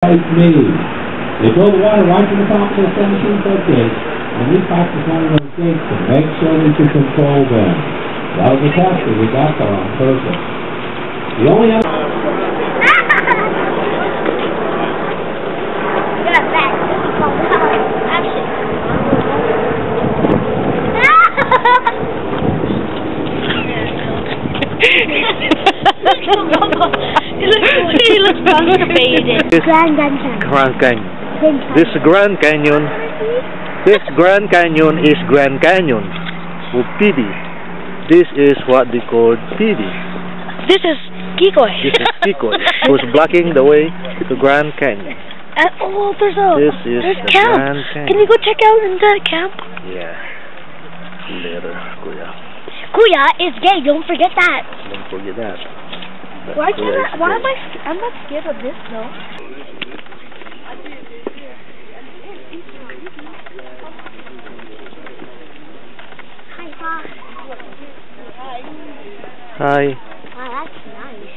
Me. They fill the water right to the top of the 17-foot gate, and we practice one of those gates to make sure we can control them. That was a test that we got there on purpose. The only other... He looks constipated. Grand Canyon. This Grand Canyon. This Grand Canyon is Grand Canyon. With PD. This is what they call PD. This is Kikoy. This is Kikoy. Who's blocking the way to Grand Canyon. Oh, there's camp. Grand Canyon. Can we go check out in the camp? Yeah. Later, Kuya. Kuya is gay. Don't forget that. Don't forget that. Why am I? I'm not scared of this though. Hi. Wow, that's nice.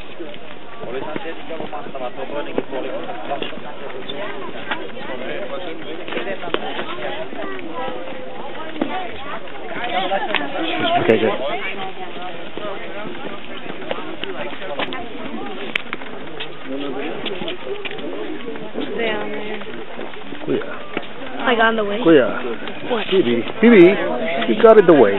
Okay, good. I got in the way. Kuya. What? Bibi, you got in the way.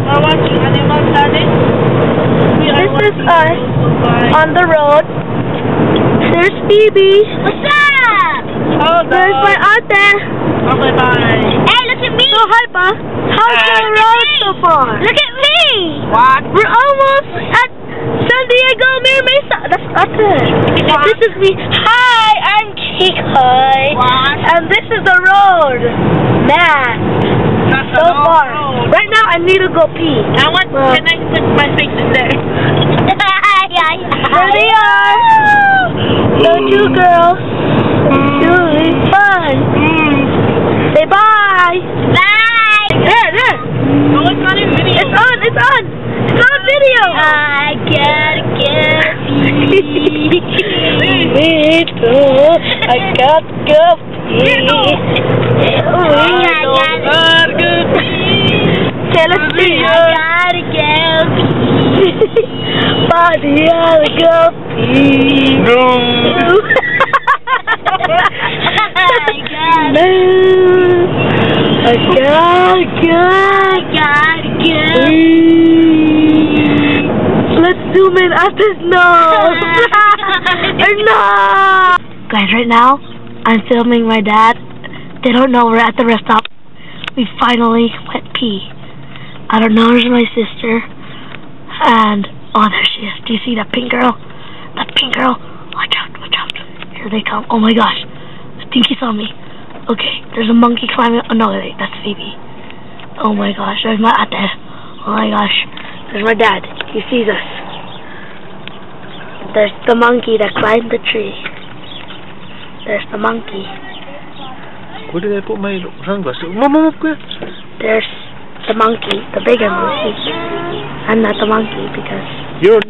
We're watching Animal Planet. This is us on the road. There's Phoebe. What's up? Oh, there's my ate. Oh, bye-bye. Hey, look at me. Oh, hi, Pa. How's the road so far? Look at me. What? We're almost at San Diego Mir Mesa. That's ate. This is me. Hi, I'm Kikoy. What? And this is the road. Man. So far. Right now, I need to go pee. Can I put my face in there? There they are. The two girls. Doing fun. Say bye. Bye. There. Oh, it's on in video. It's on. It's on video. I gotta get pee. I gotta go pee. Okay, let's see. I gotta go pee. Body, I gotta go pee. No. I gotta go pee. Let's zoom in at his nose. No. Guys, right now, I'm filming my dad. They don't know we're at the rest stop. We finally went pee. I don't know, there's my sister. And, oh, there she is. Do you see that pink girl? That pink girl. Watch out. Here they come. Oh my gosh. I think he saw me. Okay, there's a monkey climbing. Oh no, wait, that's Phoebe. Oh my gosh, there's my ate. Oh my gosh. There's my dad. He sees us. There's the monkey that climbed the tree. There's the monkey. Where did I put my sunglasses? Mom, There's the monkey, the bigger monkey. I'm not the monkey because... You're...